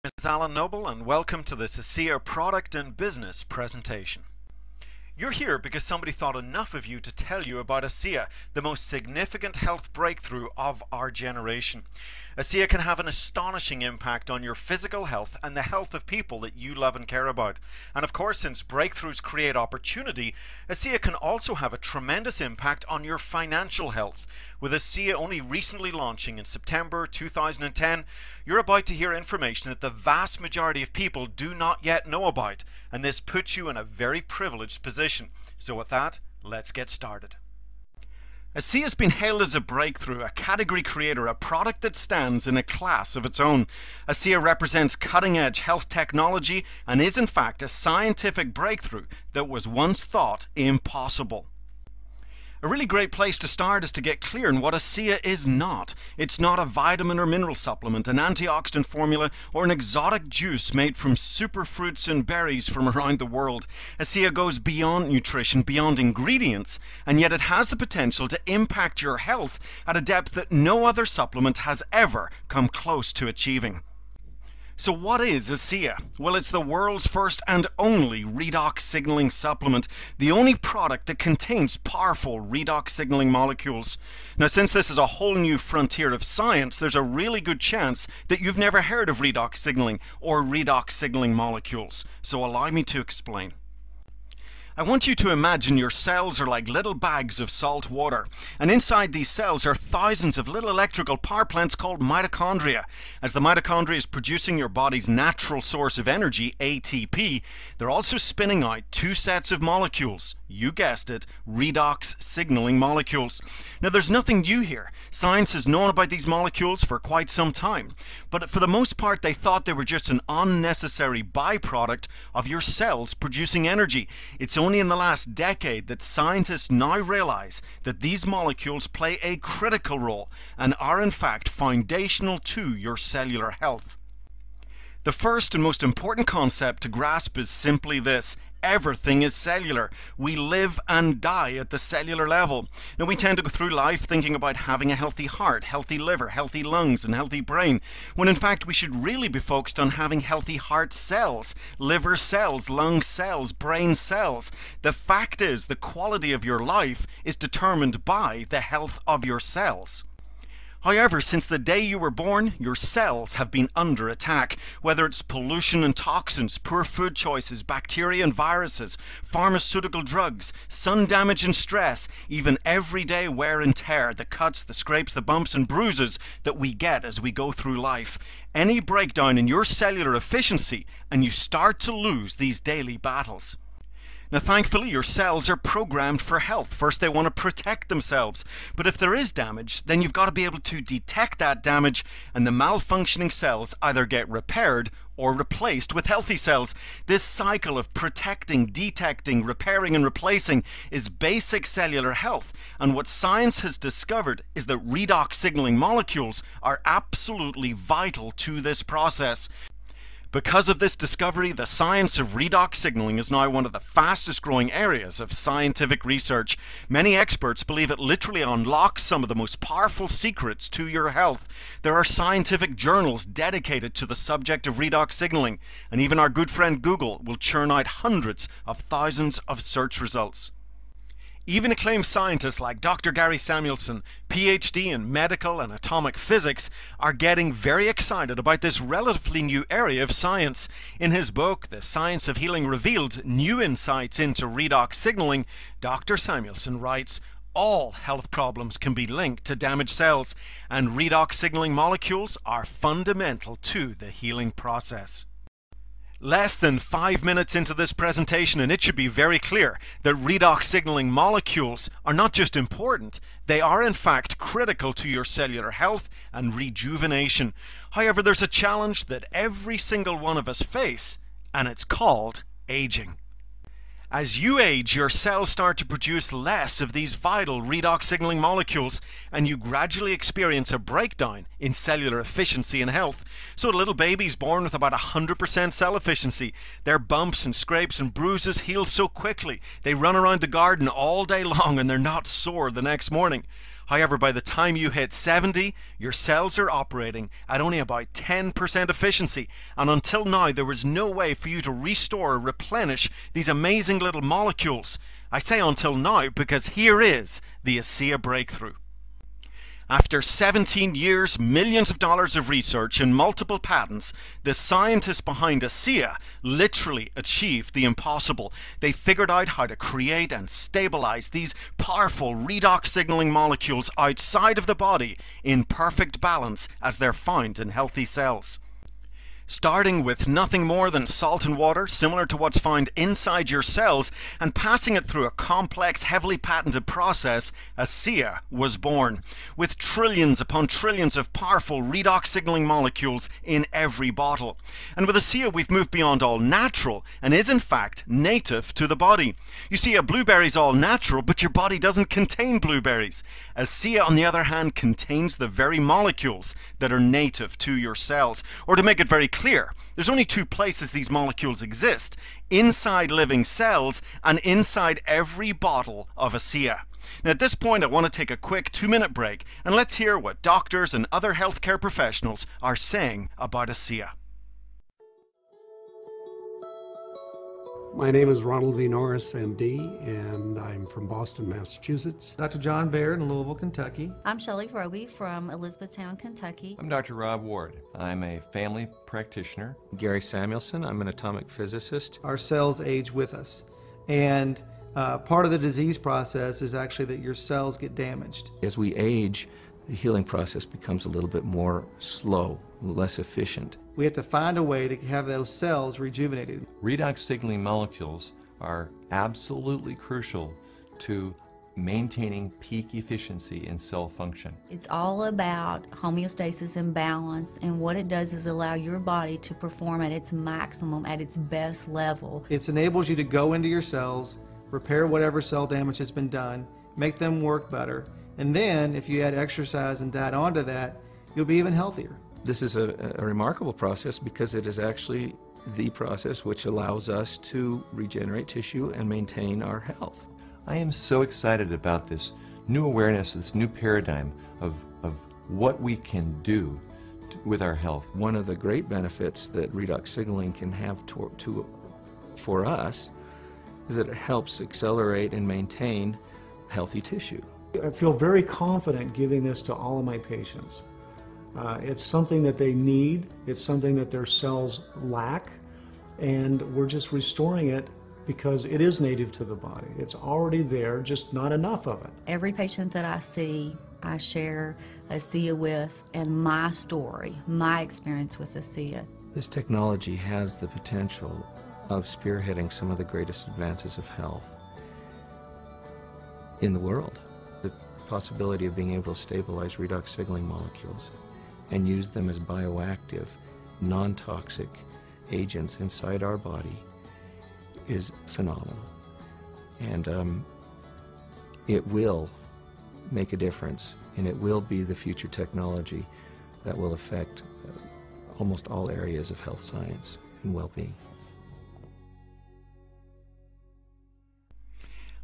is Alan Noble, and welcome to this Akea product and business presentation. You're here because somebody thought enough of you to tell you about Akea, the most significant health breakthrough of our generation. Akea can have an astonishing impact on your physical health and the health of people that you love and care about. And of course, since breakthroughs create opportunity, Akea can also have a tremendous impact on your financial health. With Akea only recently launching in September 2010, you're about to hear information that the vast majority of people do not yet know about, and this puts you in a very privileged position. So with that, let's get started. Akea has been hailed as a breakthrough, a category creator, a product that stands in a class of its own. Akea represents cutting-edge health technology and is in fact a scientific breakthrough that was once thought impossible. A really great place to start is to get clear on what Akea is not. It's not a vitamin or mineral supplement, an antioxidant formula, or an exotic juice made from superfruits and berries from around the world. Akea goes beyond nutrition, beyond ingredients, and yet it has the potential to impact your health at a depth that no other supplement has ever come close to achieving. So what is Akea? Well, it's the world's first and only redox signaling supplement, the only product that contains powerful redox signaling molecules. Now, since this is a whole new frontier of science, there's a really good chance that you've never heard of redox signaling or redox signaling molecules. So allow me to explain. I want you to imagine your cells are like little bags of salt water, and inside these cells are thousands of little electrical power plants called mitochondria. As the mitochondria is producing your body's natural source of energy, ATP, they're also spinning out two sets of molecules. You guessed it, redox signaling molecules. Now, there's nothing new here. Science has known about these molecules for quite some time, but for the most part they thought they were just an unnecessary byproduct of your cells producing energy. It's only in the last decade that scientists now realize that these molecules play a critical role and are in fact foundational to your cellular health. The first and most important concept to grasp is simply this: everything is cellular. We live and die at the cellular level. Now, we tend to go through life thinking about having a healthy heart, healthy liver, healthy lungs, and healthy brain, when in fact we should really be focused on having healthy heart cells, liver cells, lung cells, brain cells. The fact is, the quality of your life is determined by the health of your cells. However, since the day you were born, your cells have been under attack. Whether it's pollution and toxins, poor food choices, bacteria and viruses, pharmaceutical drugs, sun damage and stress, even everyday wear and tear, the cuts, the scrapes, the bumps and bruises that we get as we go through life. Any breakdown in your cellular efficiency and you start to lose these daily battles. Now, thankfully, your cells are programmed for health. First, they want to protect themselves. But if there is damage, then you've got to be able to detect that damage, and the malfunctioning cells either get repaired or replaced with healthy cells. This cycle of protecting, detecting, repairing, and replacing is basic cellular health. And what science has discovered is that redox signaling molecules are absolutely vital to this process. Because of this discovery, the science of redox signaling is now one of the fastest growing areas of scientific research. Many experts believe it literally unlocks some of the most powerful secrets to your health. There are scientific journals dedicated to the subject of redox signaling, and even our good friend Google will churn out hundreds of thousands of search results. Even acclaimed scientists like Dr. Gary Samuelson, PhD in medical and atomic physics, are getting very excited about this relatively new area of science. In his book, The Science of Healing Revealed: New Insights into Redox Signaling, Dr. Samuelson writes, all health problems can be linked to damaged cells, and redox signaling molecules are fundamental to the healing process. Less than 5 minutes into this presentation, and it should be very clear that redox signaling molecules are not just important, they are in fact critical to your cellular health and rejuvenation. However, there's a challenge that every single one of us face, and it's called aging. As you age, your cells start to produce less of these vital redox signaling molecules, and you gradually experience a breakdown in cellular efficiency and health. So a little baby's born with about 100% cell efficiency. Their bumps and scrapes and bruises heal so quickly. They run around the garden all day long and they're not sore the next morning. However, by the time you hit 70, your cells are operating at only about 10% efficiency, and until now there was no way for you to restore or replenish these amazing little molecules. I say until now because here is the Akea breakthrough. After 17 years, millions of dollars of research, and multiple patents, the scientists behind Akea literally achieved the impossible. They figured out how to create and stabilize these powerful redox signaling molecules outside of the body in perfect balance as they're found in healthy cells. Starting with nothing more than salt and water, similar to what's found inside your cells, and passing it through a complex, heavily patented process, Akea was born, with trillions upon trillions of powerful redox signaling molecules in every bottle. And with Akea, we've moved beyond all natural, and is in fact native to the body. You see, a blueberry's all natural, but your body doesn't contain blueberries. Akea, on the other hand, contains the very molecules that are native to your cells. Or to make it very clear, there's only two places these molecules exist: inside living cells and inside every bottle of Akea. Now at this point I want to take a quick 2-minute break, and let's hear what doctors and other healthcare professionals are saying about Akea. My name is Ronald V. Norris, MD, and I'm from Boston, Massachusetts. Dr. John Baird in Louisville, Kentucky. I'm Shelley Roby from Elizabethtown, Kentucky. I'm Dr. Rob Ward. I'm a family practitioner. Gary Samuelson. I'm an atomic physicist. Our cells age with us, and part of the disease process is actually that your cells get damaged. As we age, the healing process becomes a little bit more slow, less efficient. We have to find a way to have those cells rejuvenated. Redox signaling molecules are absolutely crucial to maintaining peak efficiency in cell function. It's all about homeostasis and balance, and what it does is allow your body to perform at its maximum, at its best level. It enables you to go into your cells, repair whatever cell damage has been done, make them work better, and then if you add exercise and diet onto that, you'll be even healthier. This is a remarkable process because it is actually the process which allows us to regenerate tissue and maintain our health. I am so excited about this new awareness, this new paradigm of what we can do with our health. One of the great benefits that redox signaling can have for us is that it helps accelerate and maintain healthy tissue. I feel very confident giving this to all of my patients. It's something that they need, it's something that their cells lack, and we're just restoring it because it is native to the body. It's already there, just not enough of it. Every patient that I see, I share Akea with, and my story, my experience with Akea. This technology has the potential of spearheading some of the greatest advances of health in the world. The possibility of being able to stabilize redox signaling molecules and use them as bioactive, non-toxic agents inside our body is phenomenal. And it will make a difference, and it will be the future technology that will affect almost all areas of health science and well-being.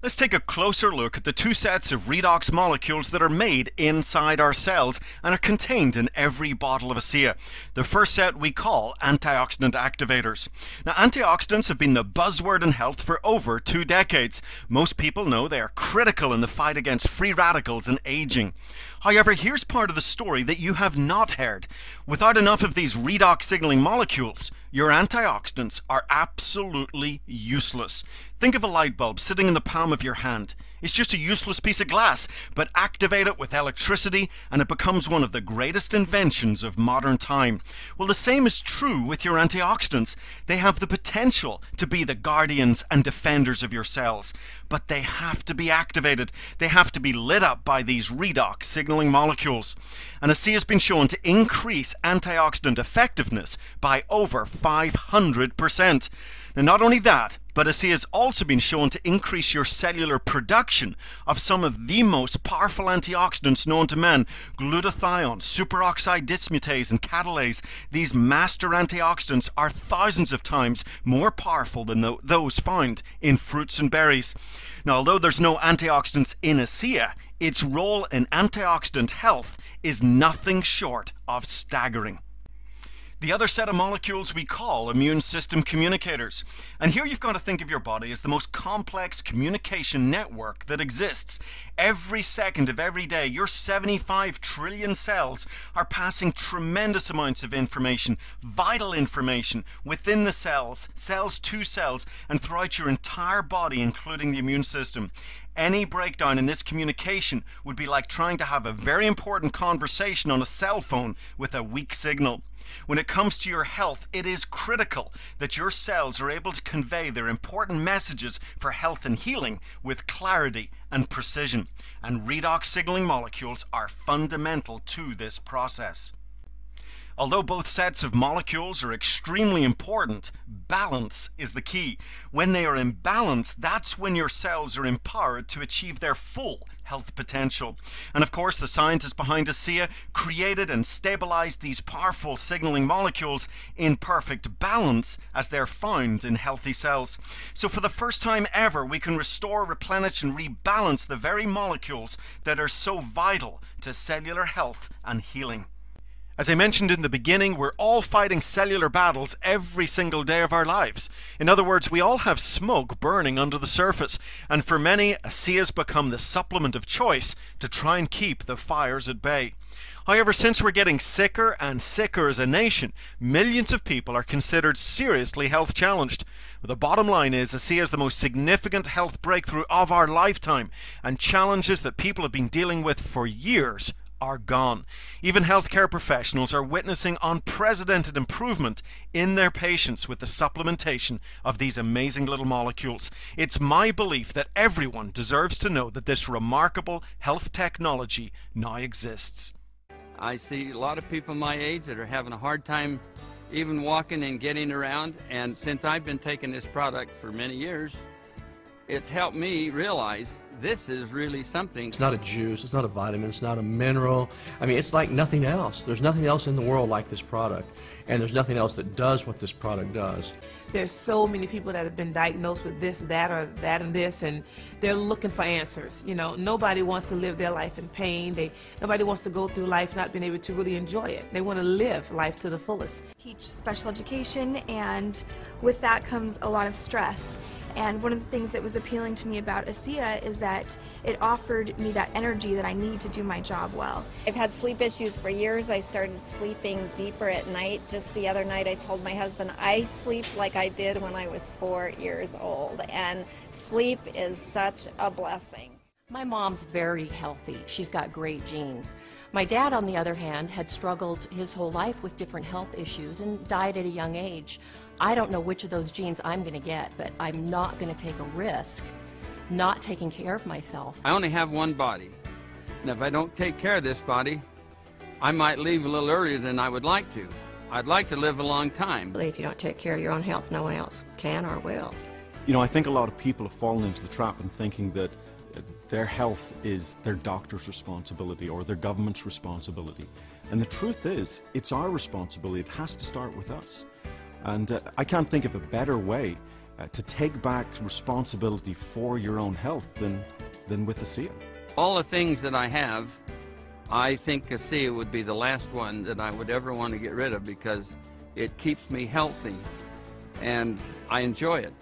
Let's take a closer look at the two sets of redox molecules that are made inside our cells and are contained in every bottle of Akea. The first set we call antioxidant activators. Now, antioxidants have been the buzzword in health for over 2 decades. Most people know they are critical in the fight against free radicals and aging. However, here's part of the story that you have not heard. Without enough of these redox signaling molecules, your antioxidants are absolutely useless. Think of a light bulb sitting in the palm of your hand. It's just a useless piece of glass, but activate it with electricity and it becomes one of the greatest inventions of modern time. Well, the same is true with your antioxidants. They have the potential to be the guardians and defenders of your cells, but they have to be activated. They have to be lit up by these redox signaling molecules. And Akea has been shown to increase antioxidant effectiveness by over 500%. Now, not only that, but Akea has also been shown to increase your cellular production of some of the most powerful antioxidants known to man: glutathione, superoxide dismutase, and catalase. These master antioxidants are thousands of times more powerful than those found in fruits and berries. Now, although there's no antioxidants in Akea, its role in antioxidant health is nothing short of staggering. The other set of molecules we call immune system communicators. And here you've got to think of your body as the most complex communication network that exists. Every second of every day, your 75 trillion cells are passing tremendous amounts of information, vital information, within the cells, cells to cells, and throughout your entire body, including the immune system. Any breakdown in this communication would be like trying to have a very important conversation on a cell phone with a weak signal. When it comes to your health, it is critical that your cells are able to convey their important messages for health and healing with clarity and precision. And redox signaling molecules are fundamental to this process. Although both sets of molecules are extremely important, balance is the key. When they are in balance, that's when your cells are empowered to achieve their full health potential. And of course, the scientists behind Akea created and stabilized these powerful signaling molecules in perfect balance as they're found in healthy cells. So for the first time ever, we can restore, replenish, and rebalance the very molecules that are so vital to cellular health and healing. As I mentioned in the beginning, we're all fighting cellular battles every single day of our lives. In other words, we all have smoke burning under the surface, and for many, Akea's become the supplement of choice to try and keep the fires at bay. However, since we're getting sicker and sicker as a nation, millions of people are considered seriously health challenged. The bottom line is Akea is the most significant health breakthrough of our lifetime, and challenges that people have been dealing with for years are gone. Even healthcare professionals are witnessing unprecedented improvement in their patients with the supplementation of these amazing little molecules. It's my belief that everyone deserves to know that this remarkable health technology now exists. I see a lot of people my age that are having a hard time even walking and getting around, and since I've been taking this product for many years, it's helped me realize this is really something. It's not a juice, it's not a vitamin, it's not a mineral. I mean, it's like nothing else. There's nothing else in the world like this product, and there's nothing else that does what this product does. There's so many people that have been diagnosed with this, that, or that, and this, and they're looking for answers. You know, nobody wants to live their life in pain. Nobody wants to go through life not being able to really enjoy it. They want to live life to the fullest. Teach special education, and with that comes a lot of stress. And one of the things that was appealing to me about Akea is that it offered me that energy that I need to do my job well. I've had sleep issues for years. I started sleeping deeper at night. Just the other night I told my husband I sleep like I did when I was 4 years old, and sleep is such a blessing. My mom's very healthy. She's got great genes. My dad, on the other hand, had struggled his whole life with different health issues and died at a young age. I don't know which of those genes I'm going to get, but I'm not going to take a risk not taking care of myself. I only have one body, and if I don't take care of this body, I might leave a little earlier than I would like to. I'd like to live a long time. If you don't take care of your own health, no one else can or will. You know, I think a lot of people have fallen into the trap in thinking that their health is their doctor's responsibility or their government's responsibility. And the truth is, it's our responsibility. It has to start with us. And I can't think of a better way to take back responsibility for your own health than with Akea. All the things that I have, I think Akea would be the last one that I would ever want to get rid of, because it keeps me healthy and I enjoy it.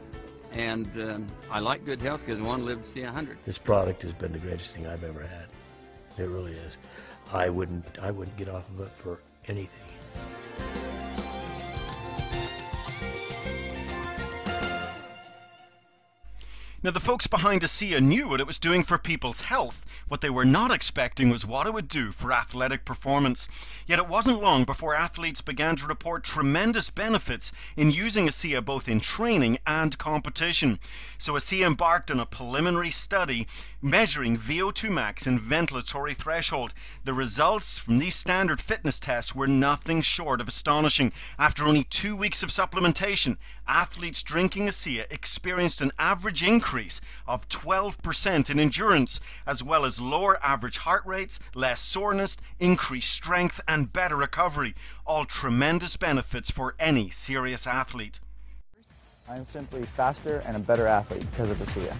And I like good health because I want to live to see 100. This product has been the greatest thing I've ever had. It really is. I wouldn't get off of it for anything. Now, the folks behind Akea knew what it was doing for people's health. What they were not expecting was what it would do for athletic performance. Yet it wasn't long before athletes began to report tremendous benefits in using Akea both in training and competition. So Akea embarked on a preliminary study measuring VO2 max and ventilatory threshold. The results from these standard fitness tests were nothing short of astonishing. After only 2 weeks of supplementation, athletes drinking Akea experienced an average increase of 12% in endurance, as well as lower average heart rates, less soreness, increased strength, and better recovery. All tremendous benefits for any serious athlete. I'm simply faster and a better athlete because of Akea.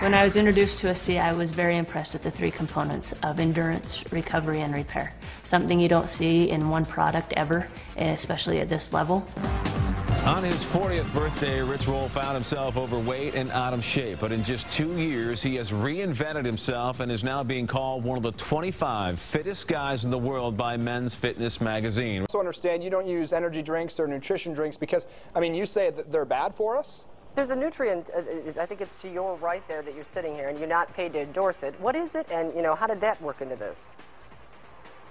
When I was introduced to Akea, I was very impressed with the three components of endurance, recovery, and repair. Something you don't see in one product ever, especially at this level. On his 40th birthday, Rich Roll found himself overweight and out of shape. But in just 2 years, he has reinvented himself and is now being called one of the 25 fittest guys in the world by Men's Fitness magazine. So understand you don't use energy drinks or nutrition drinks because, I mean, you say that they're bad for us? There's a nutrient, I think it's to your right there that you're sitting here, and you're not paid to endorse it. What is it, and, you know, how did that work into this?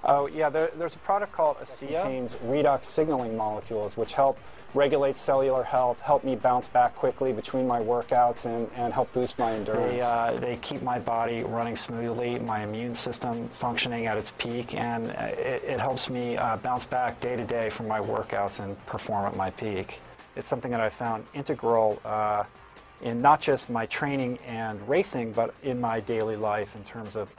Oh, yeah, there's a product called Akea. It contains redox signaling molecules, which help regulate cellular health, help me bounce back quickly between my workouts, and help boost my endurance. They keep my body running smoothly, my immune system functioning at its peak, and it helps me bounce back day to day from my workouts and perform at my peak. It's something that I found integral in not just my training and racing, but in my daily life in terms of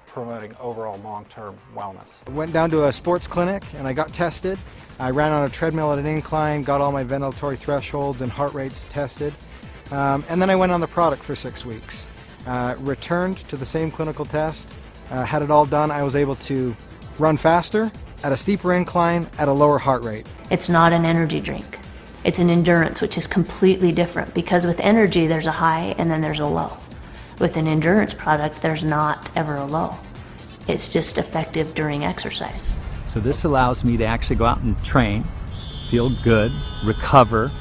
promoting overall long-term wellness. I went down to a sports clinic and I got tested. I ran on a treadmill at an incline, got all my ventilatory thresholds and heart rates tested, and then I went on the product for 6 weeks. Returned to the same clinical test, had it all done. I was able to run faster, at a steeper incline, at a lower heart rate. It's not an energy drink. It's an endurance, which is completely different, because with energy there's a high and then there's a low. With an endurance product, there's not ever a low. It's just effective during exercise. So this allows me to actually go out and train, feel good, recover,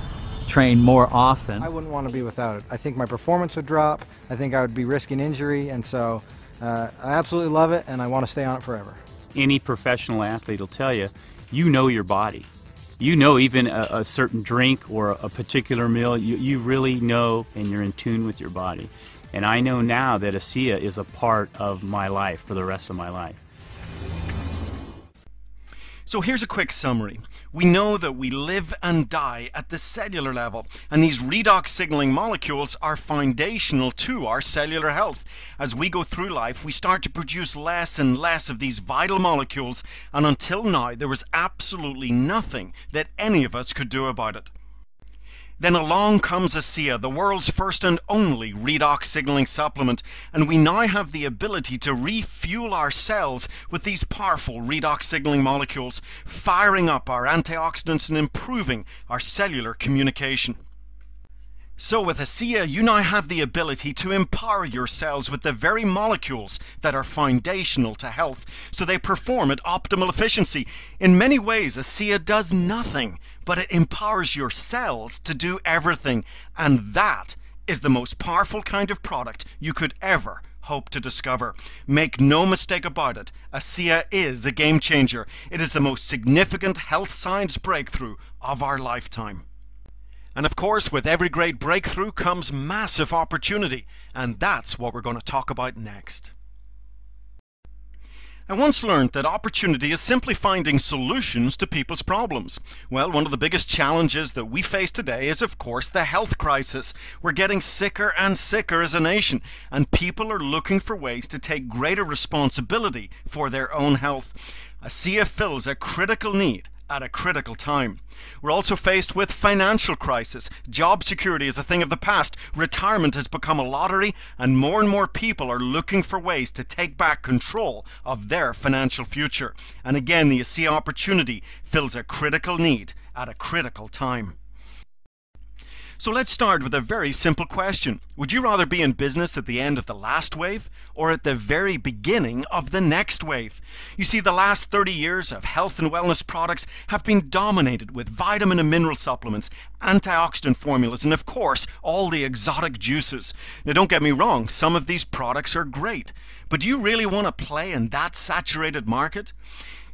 train more often. I wouldn't want to be without it. I think my performance would drop. I think I would be risking injury, and so I absolutely love it and I want to stay on it forever. Any professional athlete will tell you, you know your body. You know even a certain drink or a particular meal, you really know and you're in tune with your body. And I know now that Akea is a part of my life for the rest of my life. So here's a quick summary. We know that we live and die at the cellular level, and these redox signaling molecules are foundational to our cellular health. As we go through life, we start to produce less and less of these vital molecules, and until now, there was absolutely nothing that any of us could do about it. Then along comes Akea, the world's first and only redox signaling supplement, and we now have the ability to refuel our cells with these powerful redox signaling molecules, firing up our antioxidants and improving our cellular communication. So with Akea, you now have the ability to empower your cells with the very molecules that are foundational to health, so they perform at optimal efficiency. In many ways, Akea does nothing, but it empowers your cells to do everything, and that is the most powerful kind of product you could ever hope to discover. Make no mistake about it, Akea is a game changer. It is the most significant health science breakthrough of our lifetime. And of course, with every great breakthrough comes massive opportunity, and that's what we're going to talk about next. I once learned that opportunity is simply finding solutions to people's problems. Well, one of the biggest challenges that we face today is, of course, the health crisis. We're getting sicker and sicker as a nation, and people are looking for ways to take greater responsibility for their own health. Akea fills a critical need at a critical time. We're also faced with financial crisis. Job security is a thing of the past. Retirement has become a lottery, and more people are looking for ways to take back control of their financial future. And again, the Akea opportunity fills a critical need at a critical time. So let's start with a very simple question. Would you rather be in business at the end of the last wave or at the very beginning of the next wave? You see, the last 30 years of health and wellness products have been dominated with vitamin and mineral supplements, antioxidant formulas, and of course, all the exotic juices. Now don't get me wrong, some of these products are great, but do you really want to play in that saturated market?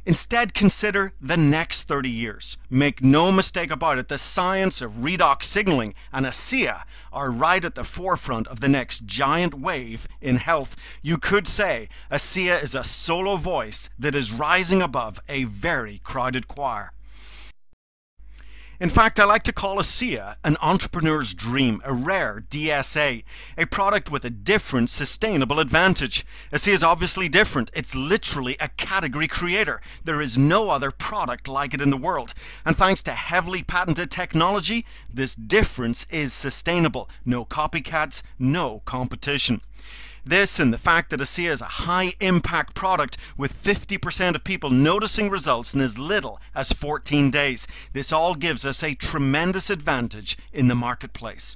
Instead, consider the next 30 years. Make no mistake about it, the science of redox signaling and Akea are right at the forefront of the next giant wave in health. You could say Akea is a solo voice that is rising above a very crowded choir. In fact, I like to call Akea an entrepreneur's dream, a rare DSA, a product with a different sustainable advantage. Akea is obviously different. It's literally a category creator. There is no other product like it in the world. And thanks to heavily patented technology, this difference is sustainable. No copycats, no competition. This and the fact that Akea is a high-impact product with 50% of people noticing results in as little as 14 days. This all gives us a tremendous advantage in the marketplace.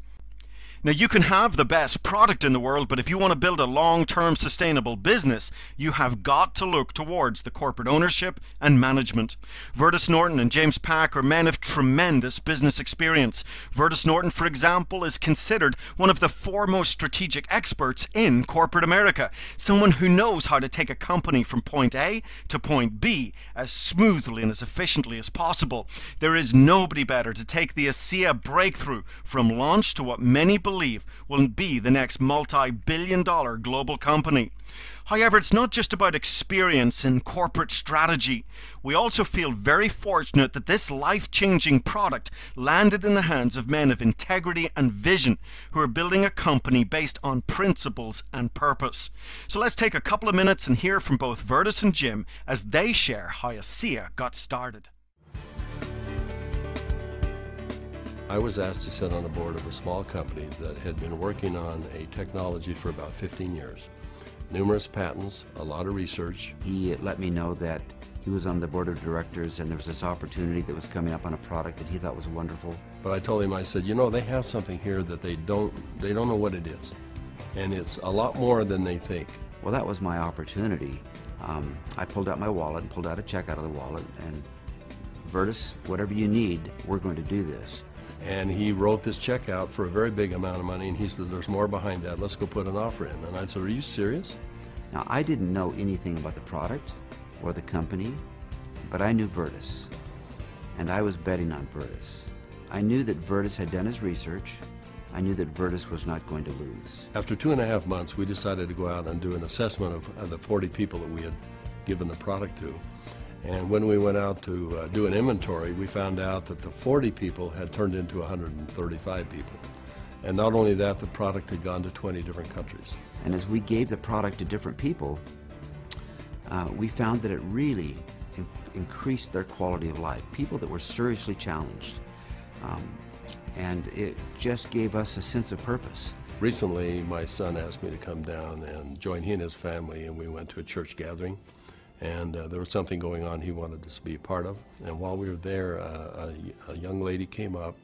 Now, you can have the best product in the world, but if you want to build a long-term sustainable business, you have got to look towards the corporate ownership and management. Vertus Norton and James Pack are men of tremendous business experience. Vertus Norton, for example, is considered one of the foremost strategic experts in corporate America, someone who knows how to take a company from point A to point B as smoothly and as efficiently as possible. There is nobody better to take the Akea breakthrough from launch to what many believe will be the next multi-billion-dollar global company. However, it's not just about experience in corporate strategy. We also feel very fortunate that this life-changing product landed in the hands of men of integrity and vision who are building a company based on principles and purpose. So let's take a couple of minutes and hear from both Vertus and Jim as they share how Akea got started. I was asked to sit on the board of a small company that had been working on a technology for about 15 years. Numerous patents, a lot of research. He let me know that he was on the board of directors and there was this opportunity that was coming up on a product that he thought was wonderful. But I told him, I said, you know, they have something here that they don't know what it is. And it's a lot more than they think. Well, that was my opportunity. I pulled out my wallet and pulled out a check out of the wallet and, Vertus, whatever you need, we're going to do this. And he wrote this check out for a very big amount of money, and he said, there's more behind that, let's go put an offer in. And I said, are you serious? Now, I didn't know anything about the product or the company, but I knew Vertus, and I was betting on Vertus. I knew that Vertus had done his research. I knew that Vertus was not going to lose. After 2.5 months, we decided to go out and do an assessment of the 40 people that we had given the product to. And when we went out to do an inventory, we found out that the 40 people had turned into 135 people. And not only that, the product had gone to 20 different countries. And as we gave the product to different people, we found that it really increased their quality of life. People that were seriously challenged. And it just gave us a sense of purpose. Recently, my son asked me to come down and join he and his family, and we went to a church gathering. And there was something going on he wanted us to be a part of. And while we were there, a young lady came up,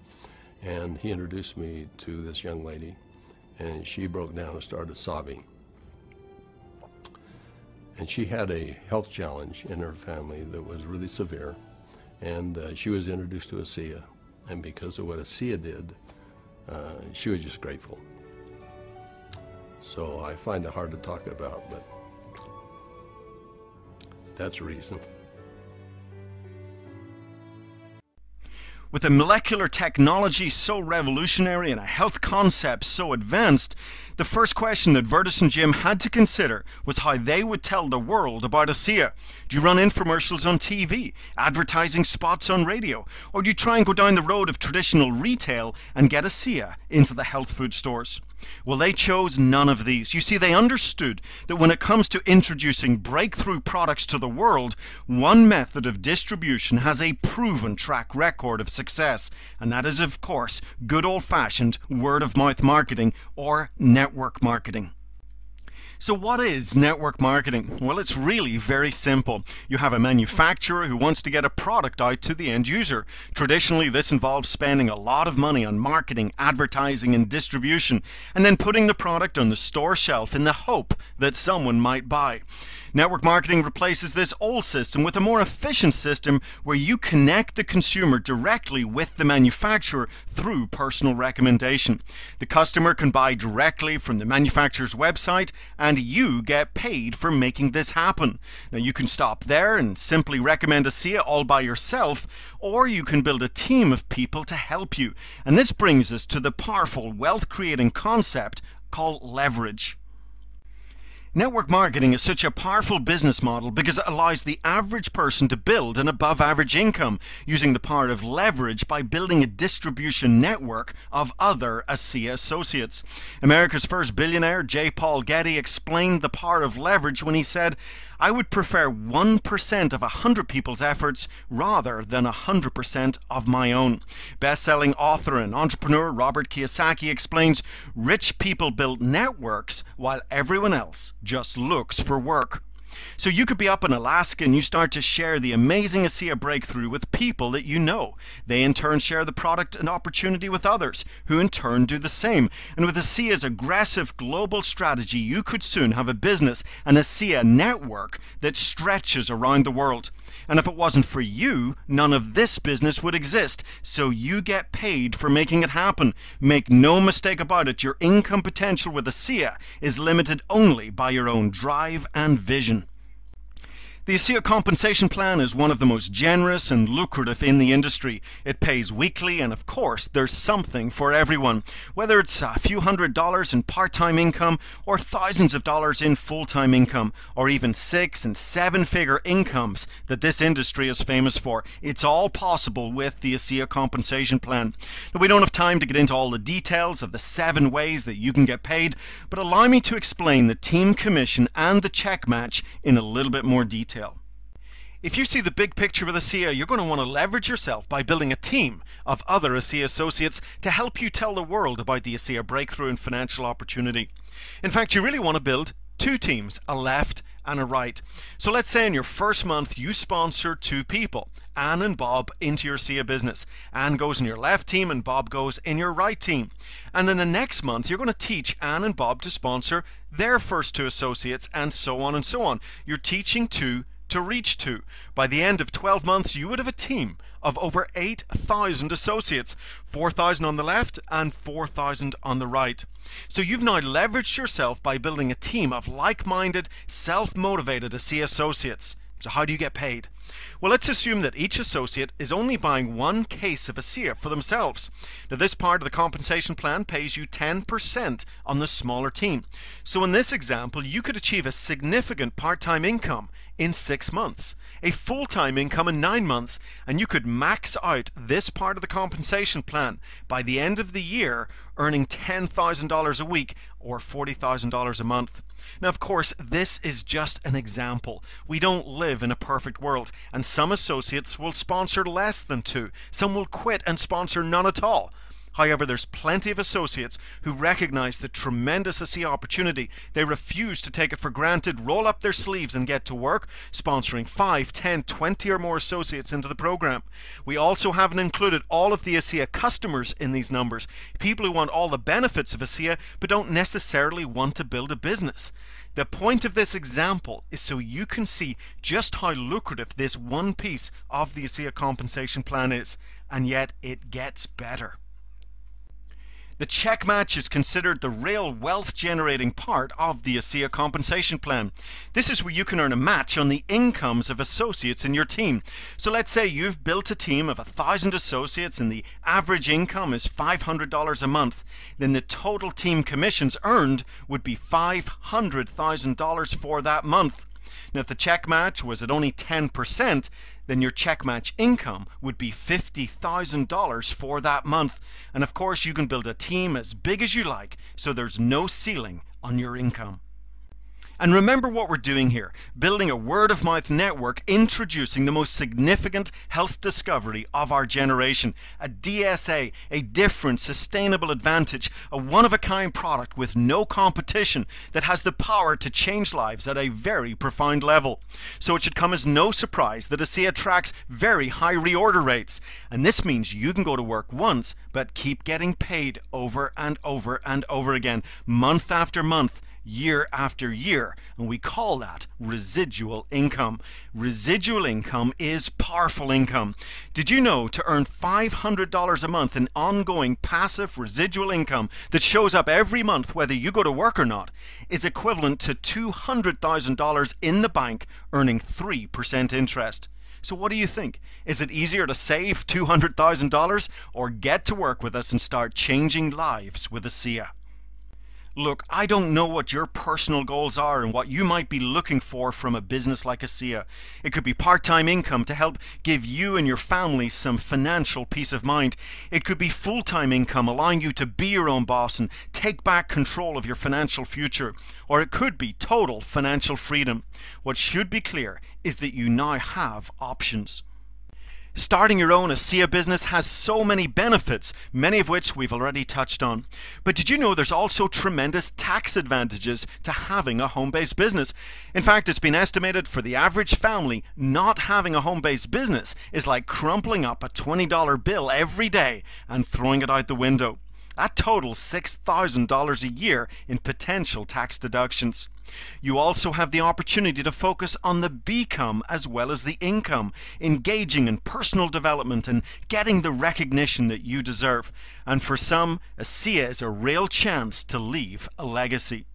and he introduced me to this young lady, and she broke down and started sobbing. And she had a health challenge in her family that was really severe, and she was introduced to Akea. And because of what Akea did, she was just grateful. So I find it hard to talk about, but that's a reason. With a molecular technology so revolutionary and a health concept so advanced, the first question that Vertus and Jim had to consider was how they would tell the world about Akea. Do you run infomercials on TV, advertising spots on radio, or do you try and go down the road of traditional retail and get Akea into the health food stores? Well, they chose none of these. You see, they understood that when it comes to introducing breakthrough products to the world, one method of distribution has a proven track record of success, and that is, of course, good old-fashioned word-of-mouth marketing or network marketing. So what is network marketing? Well, it's really very simple. You have a manufacturer who wants to get a product out to the end user. Traditionally, this involves spending a lot of money on marketing, advertising, and distribution, and then putting the product on the store shelf in the hope that someone might buy. Network marketing replaces this old system with a more efficient system where you connect the consumer directly with the manufacturer through personal recommendation. The customer can buy directly from the manufacturer's website, and you get paid for making this happen. Now, you can stop there and simply recommend Akea all by yourself, or you can build a team of people to help you. And this brings us to the powerful wealth-creating concept called leverage. Network marketing is such a powerful business model because it allows the average person to build an above average income using the power of leverage by building a distribution network of other ASEA associates. America's first billionaire, J. Paul Getty, explained the power of leverage when he said, "I would prefer 1% of 100 people's efforts rather than 100% of my own." Best-selling author and entrepreneur Robert Kiyosaki explains, "Rich people build networks while everyone else just looks for work." So you could be up in Alaska and you start to share the amazing ASEA breakthrough with people that you know. They in turn share the product and opportunity with others, who in turn do the same. And with ASEA's aggressive global strategy, you could soon have a business, an ASEA network that stretches around the world. And if it wasn't for you, none of this business would exist. So you get paid for making it happen. Make no mistake about it, your income potential with ASEA is limited only by your own drive and vision. The ASEA compensation plan is one of the most generous and lucrative in the industry. It pays weekly, and of course, there's something for everyone. Whether it's a few $100s in part-time income, or thousands of dollars in full-time income, or even 6- and 7-figure incomes that this industry is famous for, it's all possible with the ASEA compensation plan. Now, we don't have time to get into all the details of the 7 ways that you can get paid, but allow me to explain the team commission and the check match in a little bit more detail. If you see the big picture with ASEA, you're going to want to leverage yourself by building a team of other ASEA associates to help you tell the world about the ASEA breakthrough and financial opportunity. In fact, you really want to build 2 teams, a left and a right. So let's say in your first month you sponsor 2 people, Anne and Bob, into your ASEA business. Anne goes in your left team and Bob goes in your right team. And then the next month you're going to teach Anne and Bob to sponsor their first 2 associates, and so on and so on. You're teaching 2 to reach 2. By the end of 12 months, you would have a team of over 8,000 associates, 4,000 on the left and 4,000 on the right. So you've now leveraged yourself by building a team of like-minded, self-motivated ASEA associates. So how do you get paid? Well, let's assume that each associate is only buying 1 case of ASEA for themselves. Now, this part of the compensation plan pays you 10% on the smaller team. So in this example, you could achieve a significant part-time income in 6 months, a full-time income in 9 months, and you could max out this part of the compensation plan by the end of the year, earning $10,000 a week or $40,000 a month. Now, of course, this is just an example. We don't live in a perfect world, and some associates will sponsor less than 2. Some will quit and sponsor none at all. However, there's plenty of associates who recognize the tremendous ASEA opportunity. They refuse to take it for granted, roll up their sleeves and get to work, sponsoring 5, 10, 20 or more associates into the program. We also haven't included all of the ASEA customers in these numbers, people who want all the benefits of ASEA but don't necessarily want to build a business. The point of this example is so you can see just how lucrative this one piece of the ASEA compensation plan is, and yet it gets better. The check match is considered the real wealth-generating part of the ASEA compensation plan. This is where you can earn a match on the incomes of associates in your team. So let's say you've built a team of 1,000 associates and the average income is $500 a month. Then the total team commissions earned would be $500,000 for that month. Now, if the check match was at only 10%, then your check match income would be $50,000 for that month. And of course, you can build a team as big as you like, so there's no ceiling on your income. And remember what we're doing here, building a word-of-mouth network, introducing the most significant health discovery of our generation, a DSA, a different, sustainable advantage, a one-of-a-kind product with no competition that has the power to change lives at a very profound level. So it should come as no surprise that ASEA tracks very high reorder rates, and this means you can go to work once, but keep getting paid over and over and over again, month after month, year after year, and we call that residual income. Residual income is powerful income. Did you know to earn $500 a month in ongoing passive residual income that shows up every month whether you go to work or not is equivalent to $200,000 in the bank earning 3% interest? So what do you think? Is it easier to save $200,000 or get to work with us and start changing lives with ASEA? Look, I don't know what your personal goals are and what you might be looking for from a business like Akea. It could be part-time income to help give you and your family some financial peace of mind. It could be full-time income allowing you to be your own boss and take back control of your financial future. Or it could be total financial freedom. What should be clear is that you now have options. Starting your own Akea business has so many benefits, many of which we've already touched on. But did you know there's also tremendous tax advantages to having a home-based business? In fact, it's been estimated for the average family, not having a home-based business is like crumpling up a $20 bill every day and throwing it out the window. That totals $6,000 a year in potential tax deductions. You also have the opportunity to focus on the become as well as the income, engaging in personal development and getting the recognition that you deserve. And for some, Akea is a real chance to leave a legacy.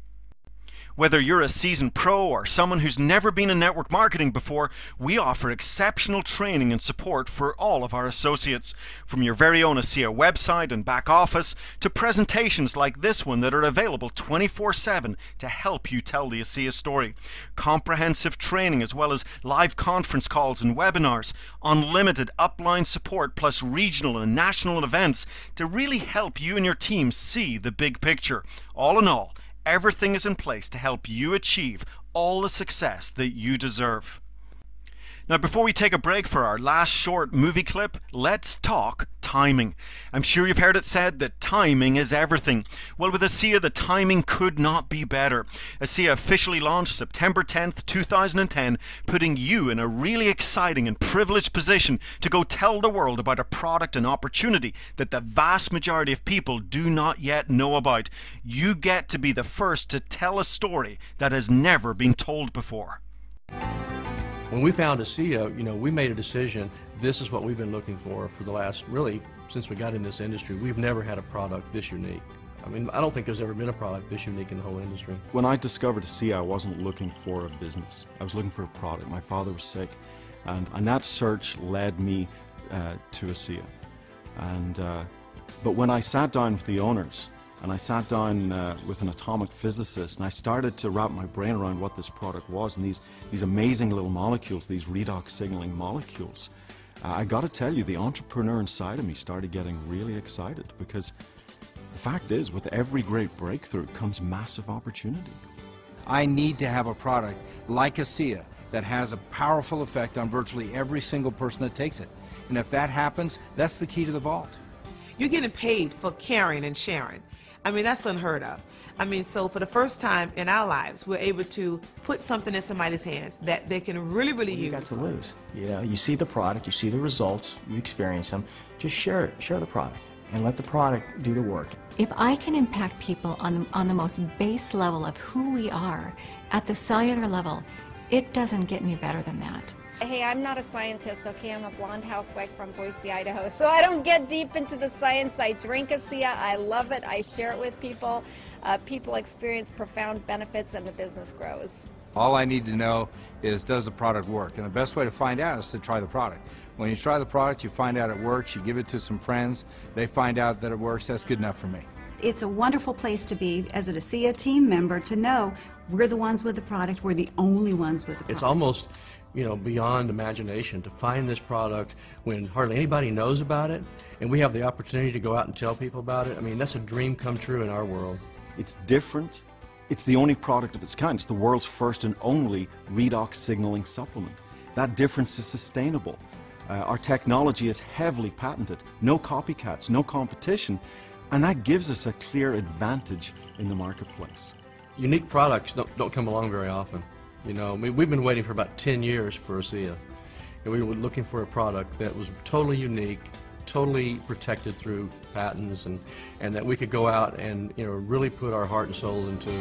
Whether you're a seasoned pro or someone who's never been in network marketing before, we offer exceptional training and support for all of our associates. From your very own Akea website and back office to presentations like this one that are available 24/7 to help you tell the Akea story. Comprehensive training as well as live conference calls and webinars. Unlimited upline support plus regional and national events to really help you and your team see the big picture. All in all, everything is in place to help you achieve all the success that you deserve. Now, before we take a break for our last short movie clip, let's talk timing. I'm sure you've heard it said that timing is everything. Well, with Akea, the timing could not be better. Akea officially launched September 10th, 2010, putting you in a really exciting and privileged position to go tell the world about a product and opportunity that the vast majority of people do not yet know about. You get to be the first to tell a story that has never been told before. When we found Akea, we made a decision. This is what we've been looking for the last, really, since we got in this industry. We've never had a product this unique. I mean, I don't think there's ever been a product this unique in the whole industry. When I discovered Akea, I wasn't looking for a business. I was looking for a product. My father was sick, and that search led me to Akea. But when I sat down with the owners, and I sat down with an atomic physicist, and I started to wrap my brain around what this product was, and these amazing little molecules, these redox signaling molecules. I got to tell you, the entrepreneur inside of me started getting really excited, because the fact is, with every great breakthrough comes massive opportunity. I need to have a product like Akea that has a powerful effect on virtually every single person that takes it. And if that happens, that's the key to the vault. You're getting paid for caring and sharing. I mean, that's unheard of. I mean, so for the first time in our lives, we're able to put something in somebody's hands that they can really, really use. You got to lose. You see the product, you see the results, you experience them. Just share it, share the product, and let the product do the work. If I can impact people on the most base level of who we are, at the cellular level, it doesn't get any better than that. Hey, I'm not a scientist, okay? I'm a blonde housewife from Boise, Idaho, so I don't get deep into the science. I drink Akea, I love it, I share it with people. People experience profound benefits and the business grows. All I need to know is, does the product work? And the best way to find out is to try the product. When you try the product, you find out it works, you give it to some friends, they find out that it works, that's good enough for me. It's a wonderful place to be as an Akea team member, to know we're the ones with the product, we're the only ones with the product. It's almost beyond imagination to find this product when hardly anybody knows about it, and we have the opportunity to go out and tell people about it. I mean, that's a dream come true in our world. It's different. It's the only product of its kind. It's the world's first and only redox signaling supplement. That difference is sustainable. Our technology is heavily patented. No copycats, no competition, and that gives us a clear advantage in the marketplace. Unique products don't come along very often. We've been waiting for about 10 years for Akea, and we were looking for a product that was totally unique, totally protected through patents, and that we could go out and really put our heart and soul into.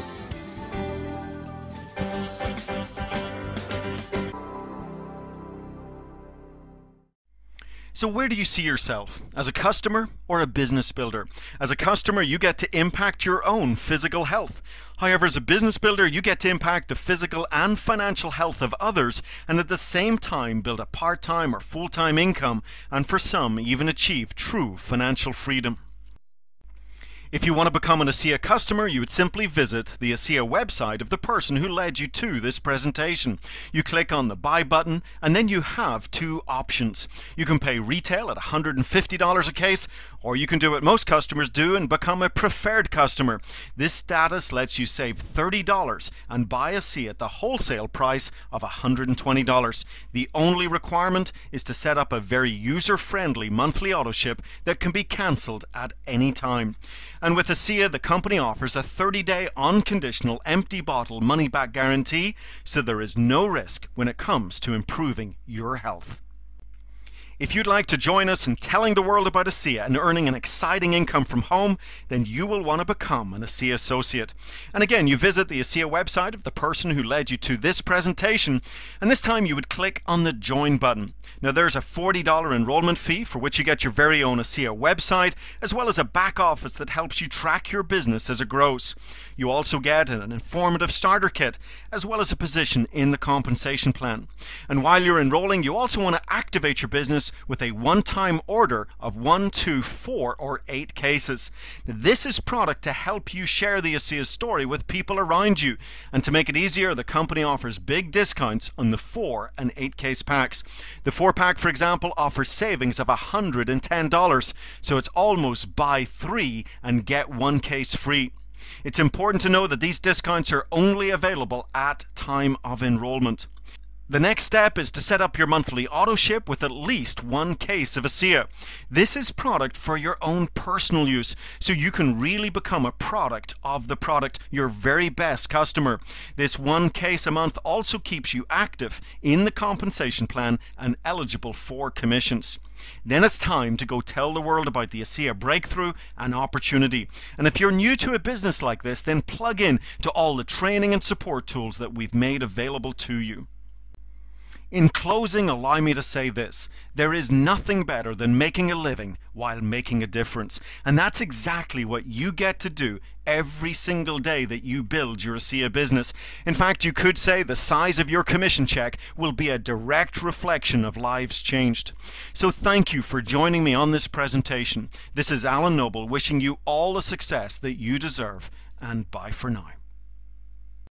So where do you see yourself? As a customer or a business builder? As a customer, you get to impact your own physical health. However, as a business builder, you get to impact the physical and financial health of others, and at the same time build a part-time or full-time income, and for some, even achieve true financial freedom. If you want to become an Akea customer, you would simply visit the Akea website of the person who led you to this presentation. You click on the Buy button, and then you have two options. You can pay retail at $150 a case, or you can do what most customers do and become a preferred customer. This status lets you save $30 and buy Akea at the wholesale price of $120. The only requirement is to set up a very user-friendly monthly auto ship that can be cancelled at any time. And with Akea, the company offers a 30-day unconditional empty bottle money-back guarantee, so there is no risk when it comes to improving your health. If you'd like to join us in telling the world about Akea and earning an exciting income from home, then you will want to become an Akea associate. And again, you visit the Akea website of the person who led you to this presentation, and this time you would click on the Join button. Now there's a $40 enrollment fee for which you get your very own Akea website, as well as a back office that helps you track your business as it grows. You also get an informative starter kit, as well as a position in the compensation plan. And while you're enrolling, you also want to activate your business with a one-time order of 1, 2, 4, or 8 cases. Now, this is product to help you share the Akea story with people around you. And to make it easier, the company offers big discounts on the 4 and 8 case packs. The 4-pack, for example, offers savings of $110, so it's almost buy 3 and get 1 case free. It's important to know that these discounts are only available at time of enrollment. The next step is to set up your monthly auto ship with at least 1 case of Akea. This is product for your own personal use, so you can really become a product of the product, your very best customer. This 1 case a month also keeps you active in the compensation plan and eligible for commissions. Then it's time to go tell the world about the Akea breakthrough and opportunity. And if you're new to a business like this, then plug in to all the training and support tools that we've made available to you. In closing, allow me to say this: there is nothing better than making a living while making a difference. And that's exactly what you get to do every single day that you build your Akea business. In fact, you could say the size of your commission check will be a direct reflection of lives changed. So thank you for joining me on this presentation. This is Alan Noble wishing you all the success that you deserve, and bye for now.